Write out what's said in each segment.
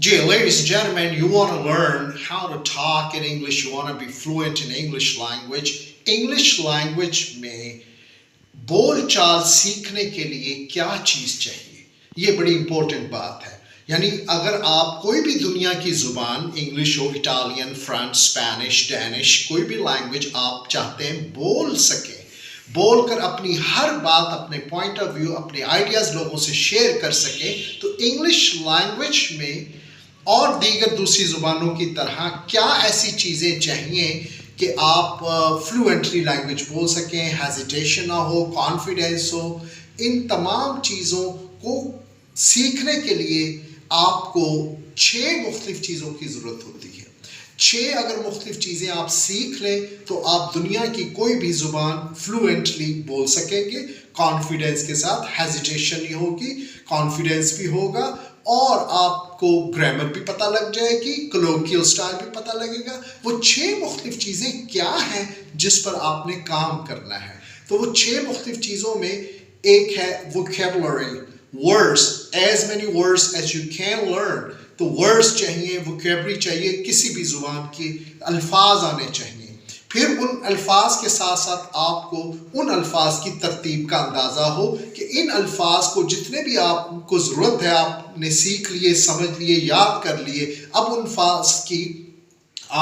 Dear ladies and gentlemen, you want to learn how to talk in English, you want to be fluent in English language. English language में बोल चाल सीखने के लिए क्या चीज़ चाहिए, ये बड़ी इंपॉर्टेंट बात है। यानी अगर आप कोई भी दुनिया की ज़ुबान, इंग्लिश हो, इटालियन, फ्रेंच, स्पेनिश, डैनिश, कोई भी लैंग्वेज आप चाहते हैं बोल सकें, बोलकर अपनी हर बात, अपने पॉइंट ऑफ व्यू, अपने आइडियाज़ लोगों से शेयर कर सकें, तो इंग्लिश लैंग्वेज में और दीगर दूसरी ज़ुबानों की तरह क्या ऐसी चीज़ें चाहिए कि आप फ्लुएंटली लैंग्वेज बोल सकें, हेजिटेशन ना हो, कॉन्फिडेंस हो। इन तमाम चीज़ों को सीखने के लिए आपको 6 मुख्तलिफ चीज़ों की ज़रूरत होती है। 6 अगर मुख्तलिफ चीज़ें आप सीख लें तो आप दुनिया की कोई भी ज़ुबान फ्लुएंटली बोल सकेंगे, कॉन्फिडेंस के साथ। हेजिटेशन नहीं होगी, कॉन्फिडेंस भी होगा और आपको ग्रामर भी पता लग जाएगी, कोलोकियल स्टाइल भी पता लगेगा। वो 6 मुख्तलिफ चीज़ें क्या हैं जिस पर आपने काम करना है। तो वो 6 मुख्तलिफ चीज़ों में एक है vocabulary, words, as many words as you can learn. तो वर्ड्स चाहिए, वोकैबुलरी चाहिए, किसी भी ज़ुबान के अल्फाज आने चाहिए। फिर उन अल्फाज के साथ साथ आपको उन अल्फाज की तरतीब का अंदाज़ा हो कि इन अल्फाज को जितने भी आपको ज़रूरत है आपने सीख लिए, समझ लिए, याद कर लिए। अब उन अल्फाज की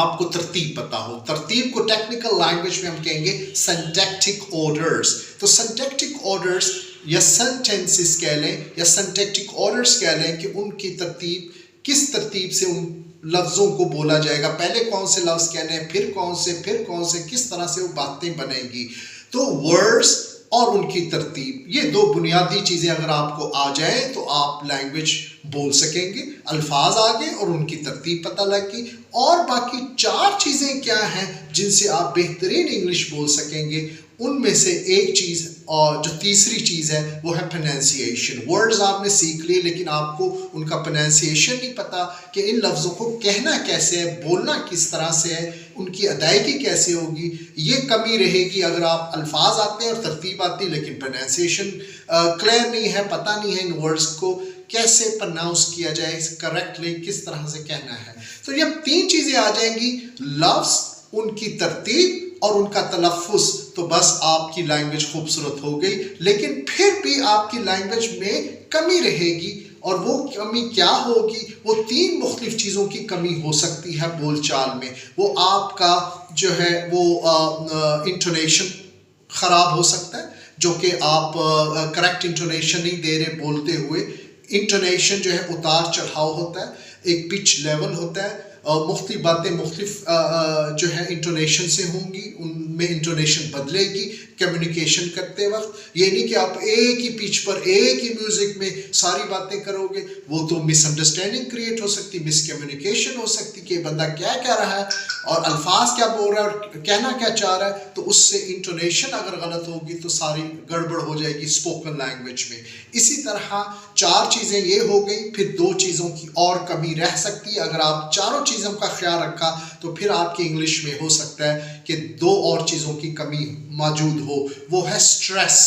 आपको तरतीब पता हो। तरतीब को टेक्निकल लैंग्वेज में हम कहेंगे सिंटैक्टिक ऑर्डर्स। तो सिंटैक्टिक ऑर्डर्स या सेंटेंसेस कह लें या सिंटैक्टिक ऑर्डर्स कह लें कि उनकी तरतीब, किस तरतीब से उन लफ्ज़ों को बोला जाएगा, पहले कौन से लफ्ज़ कहने हैं, फिर कौन से, किस तरह से वो बातें बनेंगी। तो वर्ड्स और उनकी तरतीब, ये 2 बुनियादी चीज़ें अगर आपको आ जाए तो आप लैंग्वेज बोल सकेंगे। अल्फाज आ गए और उनकी तरतीब पता लग गई। और बाकी 4 चीज़ें क्या हैं जिनसे आप बेहतरीन इंग्लिश बोल सकेंगे। उनमें से एक चीज़ और जो तीसरी चीज़ है वो है प्रोनाउंसिएशन। वर्ड्स आपने सीख लिए लेकिन आपको उनका प्रोनाउंसिएशन नहीं पता कि इन लफ्ज़ों को कहना कैसे है, बोलना किस तरह से है, उनकी अदायगी कैसे होगी। ये कमी रहेगी अगर आप अल्फाज आते हैं और तरतीब आती है लेकिन प्रोनाउंसिएशन क्लियर नहीं है, पता नहीं है इन वर्ड्स को कैसे प्रोनाउंस किया जाए करेक्टली, किस तरह से कहना है। तो ये 3 चीज़ें आ जाएंगी, लफ्ज़, उनकी तरतीब और उनका तलफ़ुज़, तो बस आपकी लैंग्वेज खूबसूरत हो गई। लेकिन फिर भी आपकी लैंग्वेज में कमी रहेगी और वो कमी क्या होगी, वो 3 मुख्तलिफ चीज़ों की कमी हो सकती है बोलचाल में। वो आपका जो है वो इंटोनेशन ख़राब हो सकता है, जो कि आप करेक्ट इंटोनेशन नहीं दे रहे बोलते हुए। इंटोनेशन जो है उतार चढ़ाव होता है, एक पिच लेवल होता है, मुख्तलिफ बातें मुख्तलिफ जो है इंटोनेशन से होंगी, उनमें इंटोनेशन बदलेगी कम्युनिकेशन करते वक्त। ये नहीं कि आप एक ही पिच पर एक ही म्यूज़िक में सारी बातें करोगे, वो तो मिसअंडरस्टैंडिंग क्रिएट हो सकती, मिसकम्युनिकेशन हो सकती कि बंदा क्या कह रहा है और अल्फाज क्या बोल रहा है और कहना क्या चाह रहा है। तो उससे इंटोनेशन अगर गलत होगी तो सारी गड़बड़ हो जाएगी स्पोकन लैंग्वेज में। इसी तरह 4 चीज़ें ये हो गई, फिर 2 चीज़ों की और कमी रह सकती है। अगर आप चारों चीज़ों का ख्याल रखा तो फिर आपकी इंग्लिश में हो सकता है कि 2 और चीज़ों की कमी मौजूद हो। वो है stress,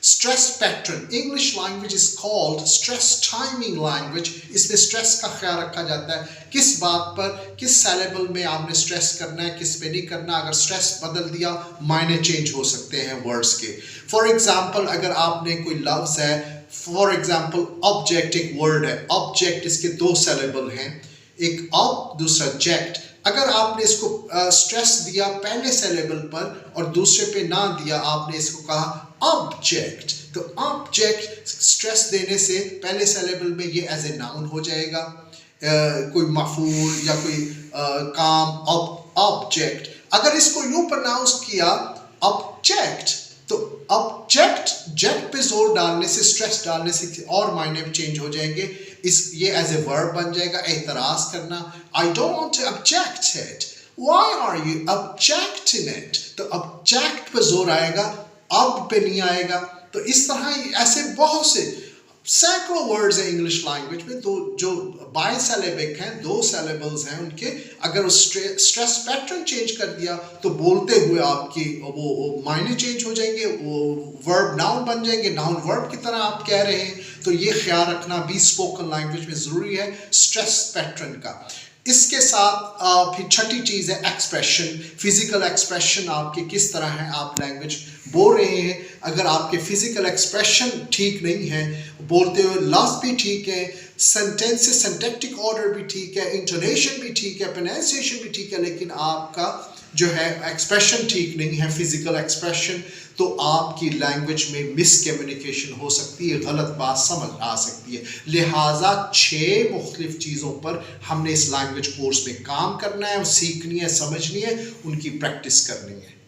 stress pattern. English language is called stress timing language. इसमें स्ट्रेस का ख्याल रखा जाता है, किस बात पर, किस सिलेबल में आपने स्ट्रेस करना है, किस पे नहीं करना। अगर स्ट्रेस बदल दिया मायने चेंज हो सकते हैं वर्ड्स के। फॉर एग्जाम्पल, अगर आपने कोई लफ्ज़ है, फॉर एग्जाम्पल ऑब्जेक्ट एक वर्ड है, ऑब्जेक्ट, इसके 2 सिलेबल हैं, एक ऑब दूसरा जेक्ट। अगर आपने इसको स्ट्रेस दिया पहले सिलेबल पर और दूसरे पे ना दिया, आपने इसको कहा ऑब्जेक्ट, तो ऑब्जेक्ट स्ट्रेस देने से पहले सिलेबल में ये एज ए नाउन हो जाएगा, कोई मफूल या कोई काम, ऑब्जेक्ट। अगर इसको यूं प्रोनाउंस किया ऑब्जेक्ट, तो ऑब्जेक्ट, जेक्ट पे जोर डालने से, स्ट्रेस डालने से और मायने चेंज हो जाएंगे। ये एज ए वर्ब बन जाएगा, एतराज करना। I don't want to object it, why are you objecting it. तो ऑब्जेक्ट पे जोर आएगा, अब पे नहीं आएगा। तो इस तरह ऐसे बहुत से सैकड़ों वर्ड्स हैं इंग्लिश लैंग्वेज में, तो जो बाइसिलेबिक हैं, 2 सिलेबल्स हैं उनके, अगर उस स्ट्रेस पैटर्न चेंज कर दिया तो बोलते हुए आपकी वो मायने चेंज हो जाएंगे, वो वर्ब नाउन बन जाएंगे, नाउन वर्ब की तरह आप कह रहे हैं। तो ये ख्याल रखना भी स्पोकन लैंग्वेज में ज़रूरी है, स्ट्रेस पैटर्न का। इसके साथ फिर छठी चीज़ है एक्सप्रेशन, फिजिकल एक्सप्रेशन आपके किस तरह है, आप लैंग्वेज बोल रहे हैं, अगर आपके फिजिकल एक्सप्रेशन ठीक नहीं है, बोलते हुए लफ्ज़ भी ठीक है, सेंटेंसेस सिंटैक्टिक ऑर्डर भी ठीक है, इंटोनेशन भी ठीक है, प्रोनाउंसिएशन भी ठीक है, लेकिन आपका जो है एक्सप्रेशन ठीक नहीं है, फिजिकल एक्सप्रेशन, तो आपकी लैंग्वेज में मिसकम्युनिकेशन हो सकती है, गलत बात समझ आ सकती है। लिहाजा 6 मुख्तलिफ चीज़ों पर हमने इस लैंग्वेज कोर्स में काम करना है, सीखनी है, समझनी है, उनकी प्रैक्टिस करनी है।